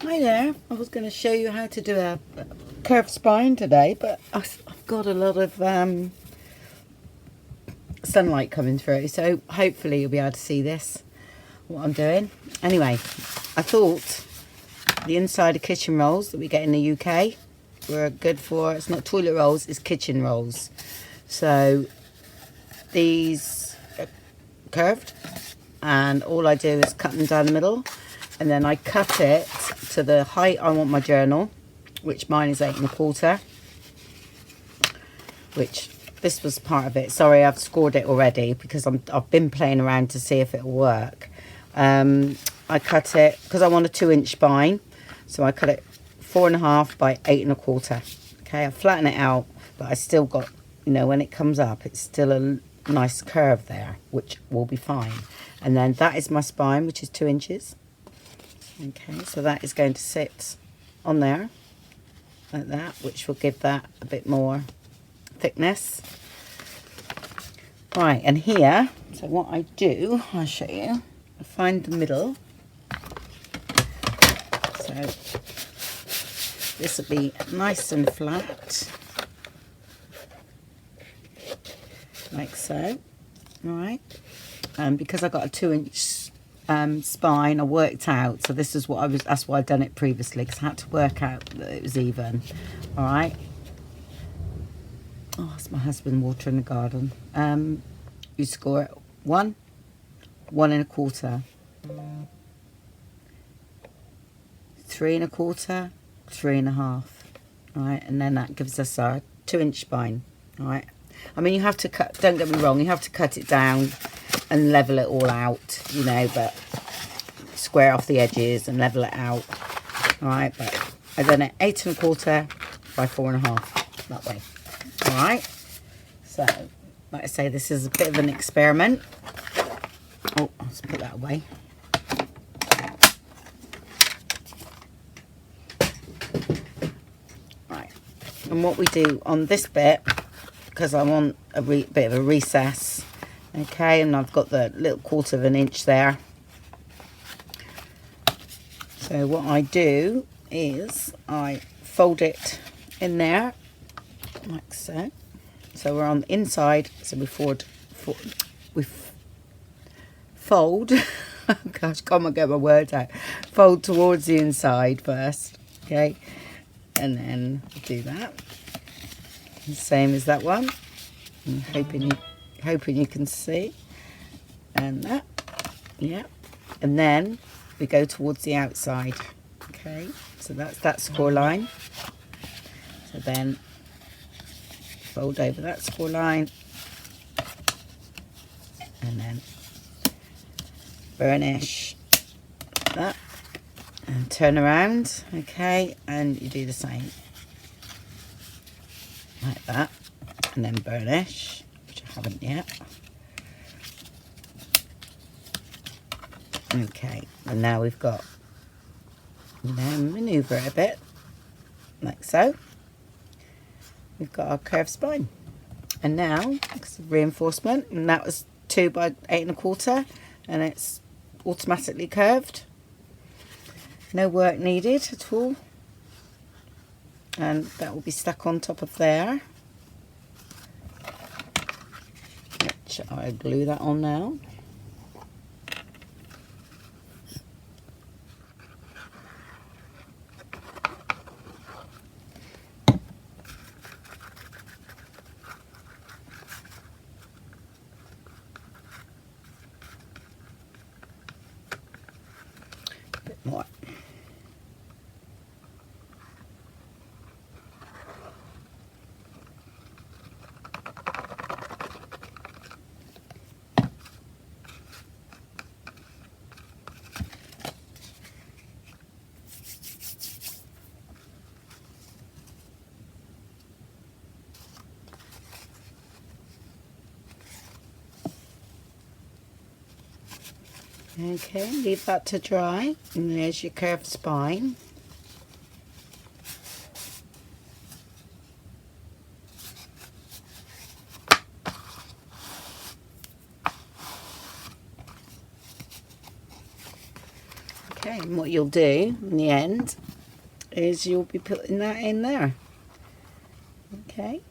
Hi there. I was going to show you how to do a curved spine today, but I've got a lot of sunlight coming through, so hopefully you'll be able to see this, what I'm doing. Anyway, I thought the inside of kitchen rolls that we get in the UK were good for, it's not toilet rolls, it's kitchen rolls. So these are curved, and all I do is cut them down the middle, and then I cut it to the height I want my journal, which mine is 8 1/4, which this was part of it. Sorry, I've scored it already because I've been playing around to see if it'll work. I cut it because I want a 2-inch spine, so I cut it 4 1/2 by 8 1/4. Okay, I flatten it out, but I still got, you know, when it comes up, it's still a nice curve there, which will be fine. And then that is my spine, which is 2 inches. Okay, so that is going to sit on there like that, which will give that a bit more thickness. Right, and here, so what I do, I'll show you. I find the middle. So this will be nice and flat, like so. All right, and because I got a 2-inch spine, I worked out, so this is what that's why I've done it previously, because I had to work out that it was even. All right. Oh, that's my husband watering the garden. You score it 1 1/4, 3 1/4, 3 1/2. All right, and then that gives us our 2-inch spine. All right. I mean, you have to cut, don't get me wrong, you have to cut it down and level it all out, you know, but square off the edges and level it out. All right, but I've done it 8 1/4 by 4 1/2 that way. All right, so like I say, this is a bit of an experiment. Oh, let's put that away. Right, and what we do on this bit, because I want a bit of a recess, okay, and I've got the little 1/4 of an inch there. So what I do is I fold it in there like so. So we're on the inside, so we fold. Oh gosh, can't get my words out. Fold towards the inside first, okay, and then do that. The same as that one. I'm hoping you can see, and that, yeah, and then we go towards the outside. Okay, so that's that score line. So then fold over that score line, and then burnish that, and turn around. Okay, and you do the same like that, and then burnish, which I haven't yet. Okay, and now we've got, now manoeuvre it a bit like so. We've got our curved spine, and now it's reinforcement, and that was 2 by 8 1/4, and it's automatically curved. No work needed at all, and that will be stuck on top of there, which I glue that on now. A bit more. Okay, leave that to dry, and there's your curved spine. Okay, and what you'll do in the end is you'll be putting that in there. Okay,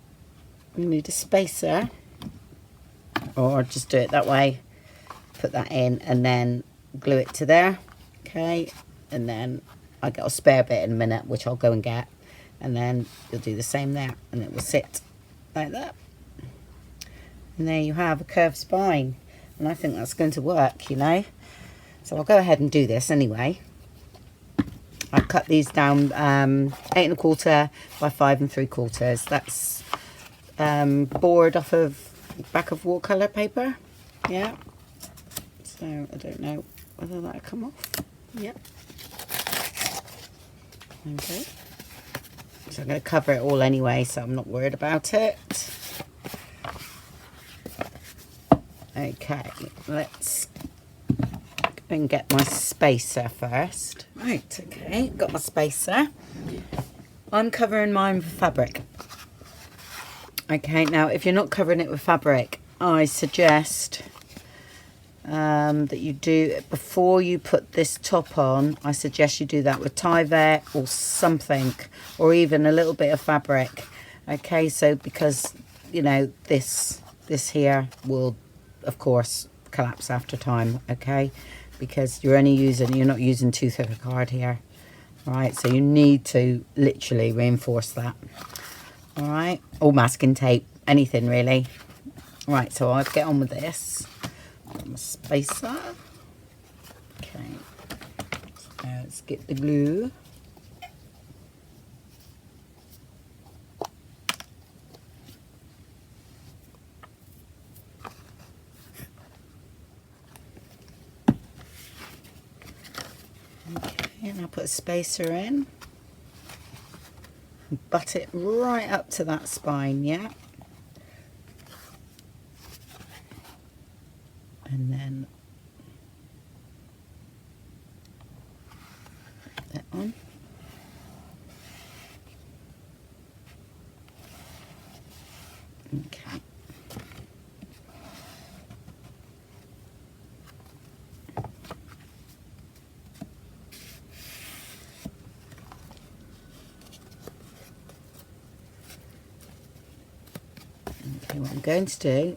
you need a spacer, or just do it that way. Put that in and then glue it to there. Okay, and then I got a spare bit in a minute, which I'll go and get, and then you'll do the same there, and it will sit like that. And there you have a curved spine, and I think that's going to work, you know. So I'll go ahead and do this anyway. I've cut these down 8 1/4 by 5 3/4. That's board off of back of watercolor paper. Yeah. So I don't know whether that'll come off. Yep. Okay. So I'm going to cover it all anyway, so I'm not worried about it. Okay, let's go and get my spacer first. Right, okay, got my spacer. I'm covering mine with fabric. Okay, now if you're not covering it with fabric, I suggest that you do, before you put this top on, I suggest you do that with Tyvek or something, or even a little bit of fabric. Okay, so because, you know, this here will, of course, collapse after time. Okay, because you're not using too thick a card here. All right, so you need to literally reinforce that. All right, or masking tape, anything really. All right, so I'll get on with this. Got my spacer. Okay, so let's get the glue. Okay, and I'll put a spacer in. Butt it right up to that spine, yeah. And then that on. Okay. Okay, what I'm going to do,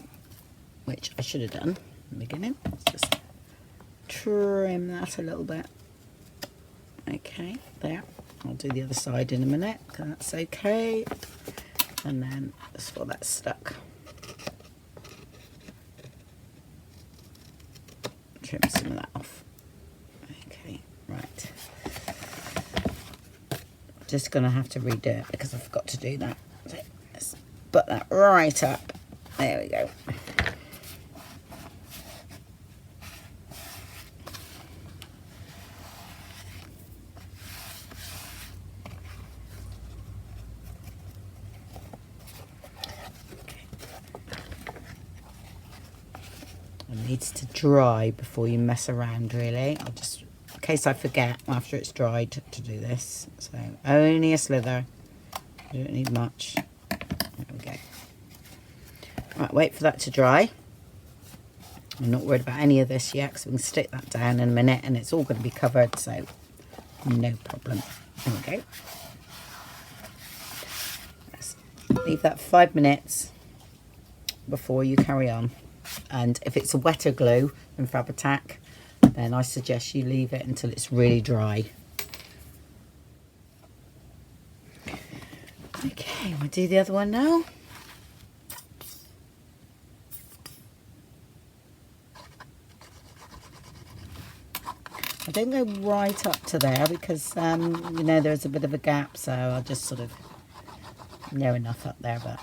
which I should have done in the beginning, is just trim that a little bit. Okay, there. I'll do the other side in a minute, because that's okay. And then just while that's stuck, trim some of that off. Okay, right. Just going to have to redo it because I forgot to do that. So let's butt that right up. There we go. It needs to dry before you mess around, really. I'll just, in case I forget after it's dried, to do this. So only a slither. You don't need much. There we go. Right, wait for that to dry. I'm not worried about any of this yet, because we can stick that down in a minute and it's all going to be covered, so no problem. There we go. Let's leave that 5 minutes before you carry on. And if it's a wetter glue than Fab-O-Tac, then I suggest you leave it until it's really dry. Okay, we'll do the other one now. I don't go right up to there because, you know, there's a bit of a gap, so I'll just sort of near enough up there. But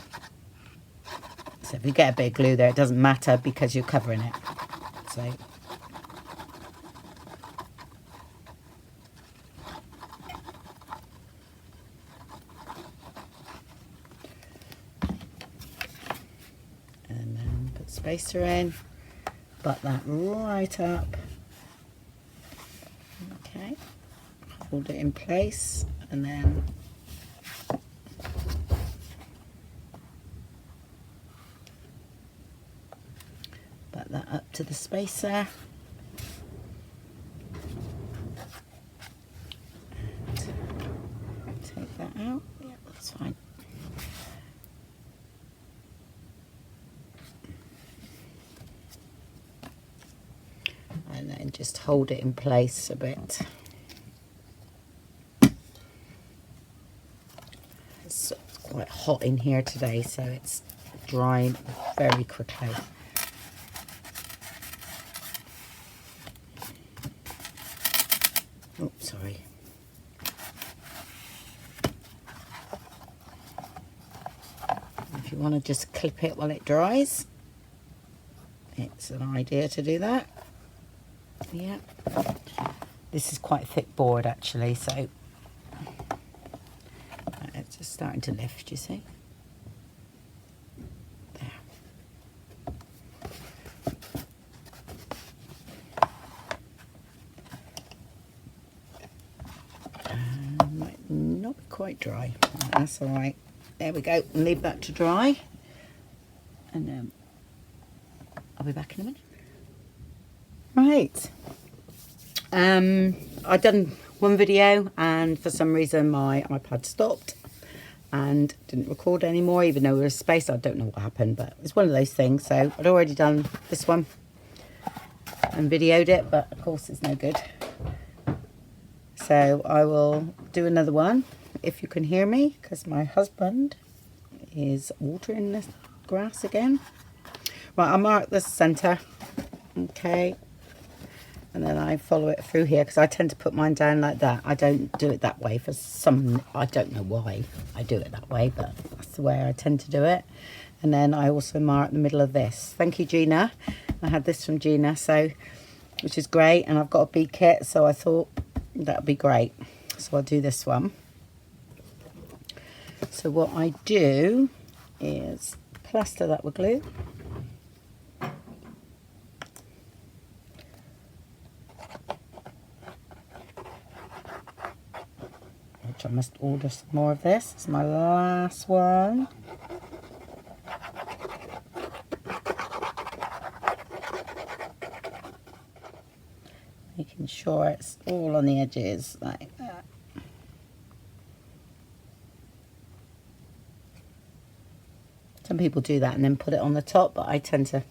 so if you get a bit of glue there, it doesn't matter because you're covering it. So and then put spacer in, butt that right up. Okay, hold it in place and then butt that up to the spacer. and then just hold it in place a bit. It's quite hot in here today, so it's drying very quickly. Oh, sorry. If you want to just clip it while it dries, it's an idea to do that. Yeah. This is quite a thick board actually, so it's just starting to lift, you see. There. Might not quite dry. That's all right. There we go. Leave that to dry, and then I'll be back in a minute. Right. I've done one video, and for some reason my iPad stopped and didn't record anymore, even though there was space. I don't know what happened, but it's one of those things. So I'd already done this one and videoed it, but of course it's no good. So I will do another one if you can hear me, because my husband is watering the grass again. Right, I'll mark the centre, okay, and then I follow it through here, because I tend to put mine down like that. I don't do it that way for some, I don't know why I do it that way, but that's the way I tend to do it. And then I also mark the middle of this. Thank you, Gina. I had this from Gina, so, which is great, and I've got a bead kit, so I thought that would be great. So I'll do this one. So what I do is plaster that with glue. Which I must order some more of this. It's my last one. Making sure it's all on the edges like that. Some people do that and then put it on the top, but I tend to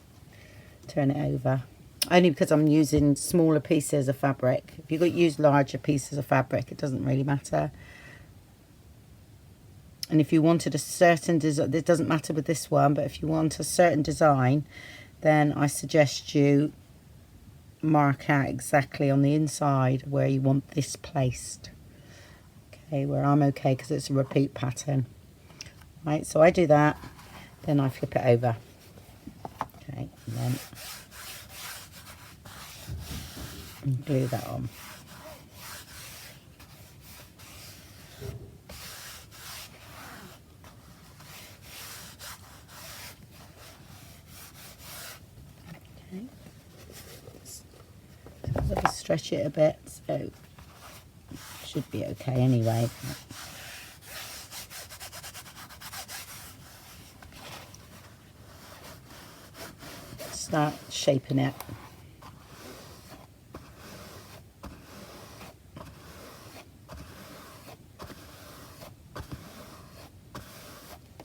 turn it over. Only because I'm using smaller pieces of fabric. If you use larger pieces of fabric, it doesn't really matter. And if you wanted a certain design, it doesn't matter with this one, but if you want a certain design, then I suggest you mark out exactly on the inside where you want this placed. Okay, where I'm okay because it's a repeat pattern. Right, so I do that, then I flip it over. Okay, and then glue that on. Okay, so I'll just stretch it a bit, so it should be okay anyway. Start shaping it.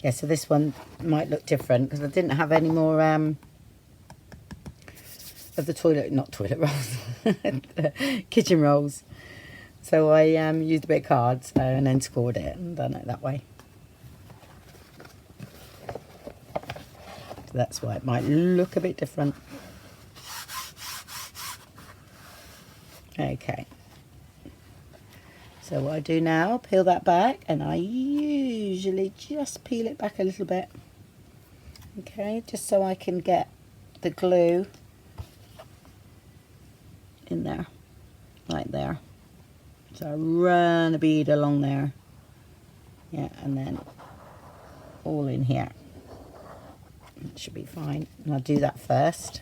Yeah, so this one might look different because I didn't have any more of the not toilet rolls, kitchen rolls. So I used a bit of card, so, and then scored it and done it that way. So that's why it might look a bit different. Okay. So what I do now, peel that back, and I usually just peel it back a little bit. Okay, just so I can get the glue in there, like there. So I run a bead along there. Yeah, and then all in here. That should be fine. And I'll do that first,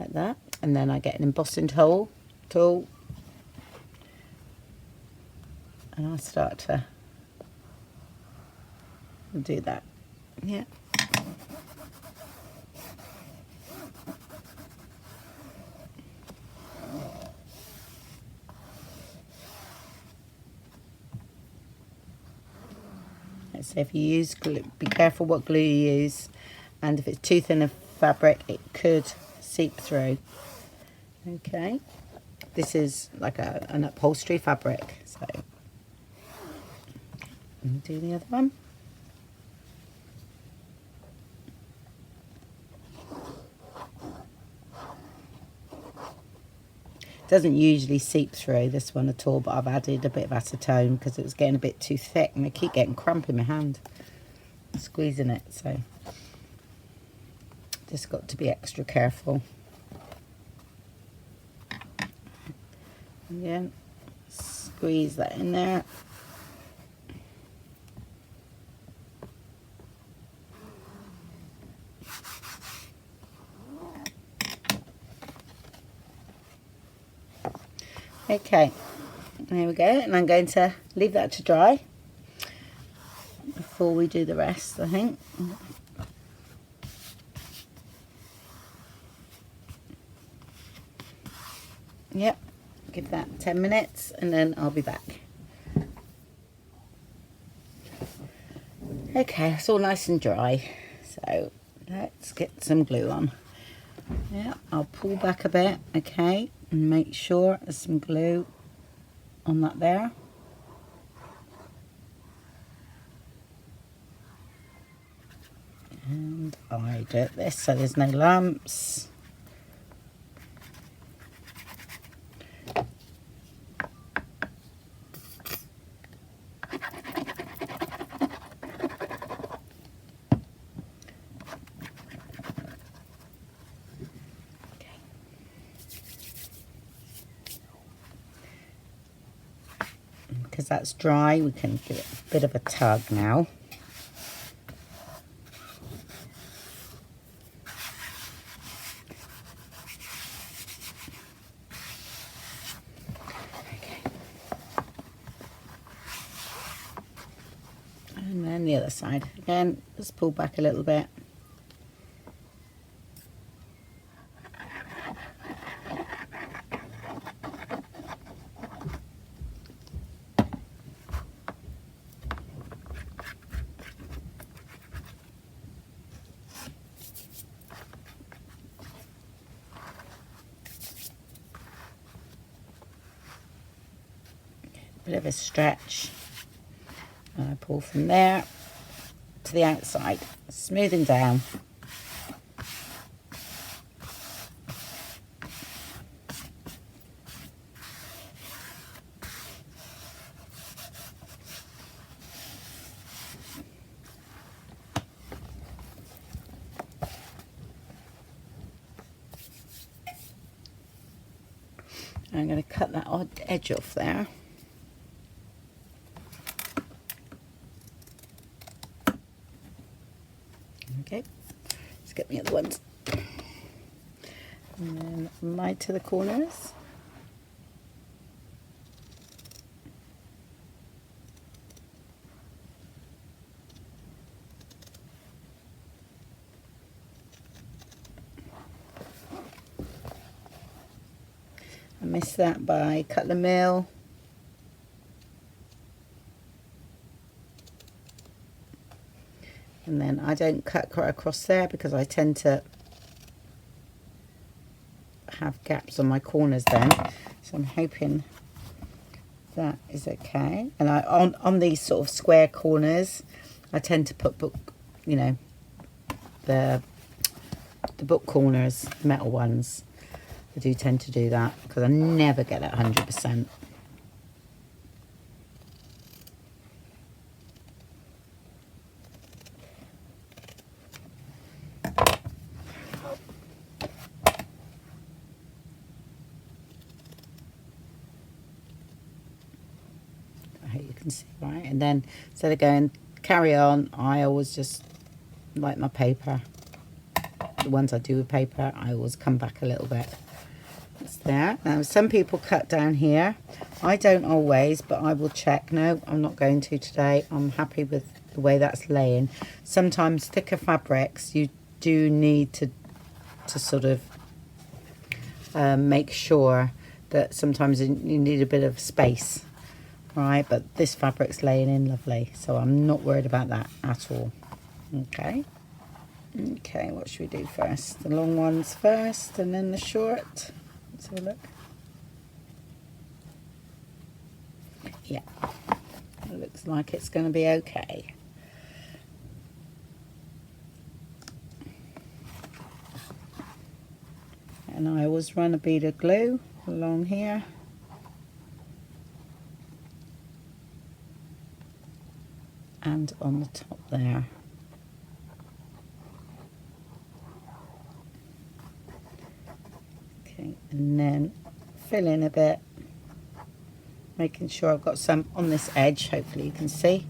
like that. And then I get an embossing tool, and I start to do that. Yeah. So if you use glue, be careful what glue you use, and if it's too thin of fabric, it could seep through. Okay, this is like an upholstery fabric, so do the other one. Doesn't usually seep through this one at all, but I've added a bit of acetone because it was getting a bit too thick and I keep getting cramp in my hand squeezing it, so just got to be extra careful. Again, squeeze that in there. Okay, there we go, and I'm going to leave that to dry before we do the rest, I think. Yep, give that 10 minutes and then I'll be back. Okay, it's all nice and dry, so let's get some glue on. Yeah, I'll pull back a bit, okay, and make sure there's some glue on that there. And I do this so there's no lumps. Because that's dry, we can give it a bit of a tug now. Okay. And then the other side. Again, just pull back a little bit. Bit of a stretch, and I pull from there to the outside, smoothing down. I'm going to cut that odd edge off there. Okay, let's get the other ones. And then right to the corners. I missed that by cut the mill. And then I don't cut quite across there because I tend to have gaps on my corners then. So I'm hoping that is okay. And on these sort of square corners, I tend to put book, you know, the book corners, metal ones. I do tend to do that because I never get it 100%. See, right, and then instead of going carry on, I always just like my paper, the ones I do with paper, I always come back a little bit. That's there. Now some people cut down here, I don't always, but I will check. No, I'm not going to today. I'm happy with the way that's laying. Sometimes thicker fabrics you do need to sort of make sure that sometimes you need a bit of space. Right, but this fabric's laying in lovely, so I'm not worried about that at all. Okay. Okay, what should we do first? The long ones first and then the short. Let's have a look. Yeah, it looks like it's going to be okay. And I always run a bead of glue along here. And on the top there. Okay, and then fill in a bit, making sure I've got some on this edge, hopefully you can see.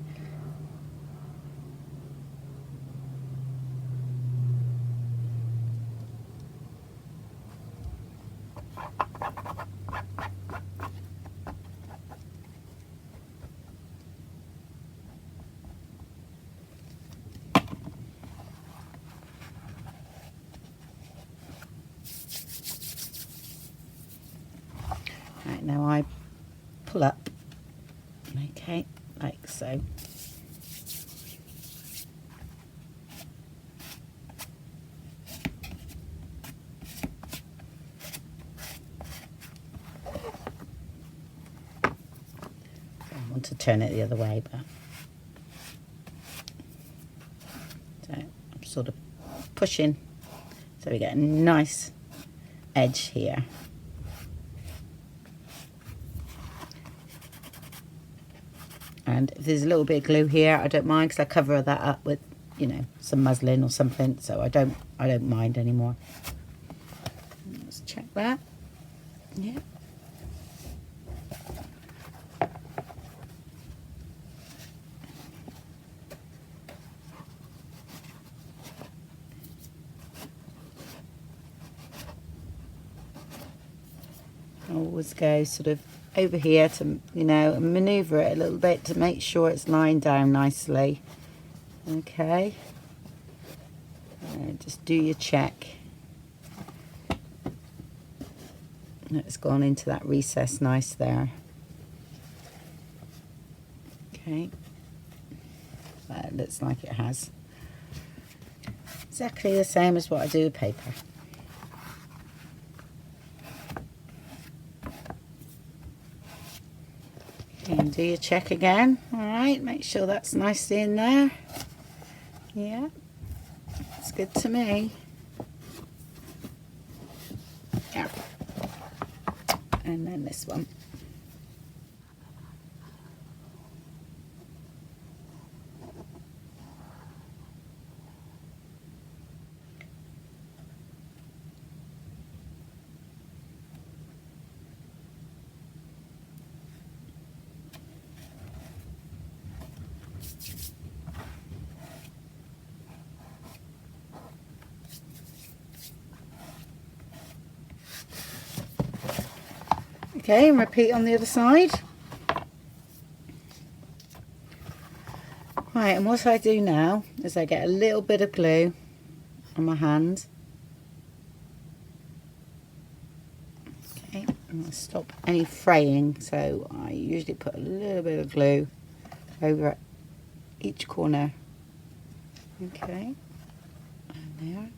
Right, now I pull up, okay, like so. I want to turn it the other way, but so I'm sort of pushing so we get a nice edge here. And if there's a little bit of glue here, I don't mind, because I cover that up with, you know, some muslin or something, so I don't mind anymore. Let's check that. Yeah. I always go sort of over here to, you know, maneuver it a little bit to make sure it's lying down nicely. Okay. Just do your check. It's gone into that recess nice there. Okay. That looks like it has. Exactly the same as what I do with paper. And do your check again. All right, make sure that's nicely in there. Yeah, it's good to me. Yeah. And then this one. Okay, and repeat on the other side. Right, and what I do now is I get a little bit of glue on my hand. Okay, and I stop any fraying, so I usually put a little bit of glue over each corner. Okay, and there.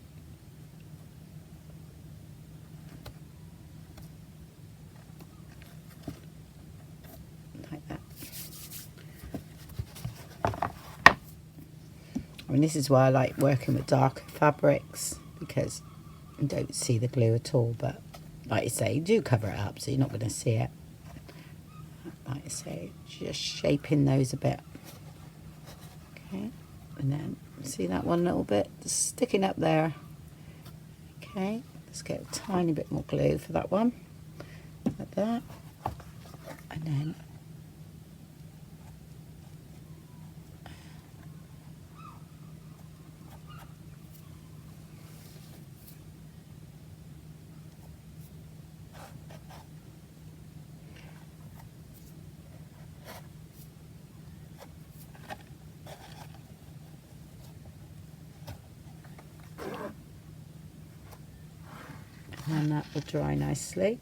Like that. I mean, this is why I like working with darker fabrics, because you don't see the glue at all, but like you say, you do cover it up so you're not going to see it. Like I say, just shaping those a bit. Okay, and then see that one little bit just sticking up there. Okay, let's get a tiny bit more glue for that one, like that, and then that will dry nicely.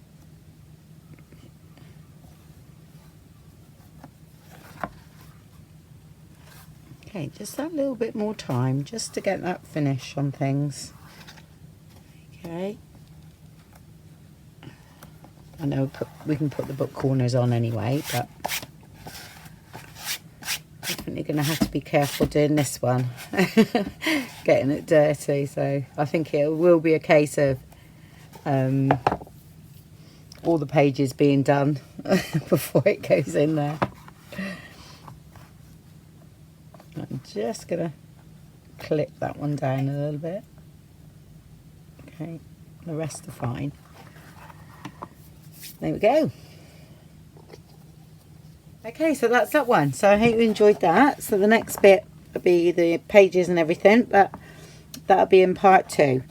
Okay, just that little bit more time just to get that finish on things. Okay. I know we can put the book corners on anyway, but definitely going to have to be careful doing this one. Getting it dirty, so I think it will be a case of all the pages being done before it goes in there. I'm just going to clip that one down a little bit. Okay, the rest are fine. There we go. Okay, so that's that one. So I hope you enjoyed that. So the next bit will be the pages and everything, but that'll be in part 2.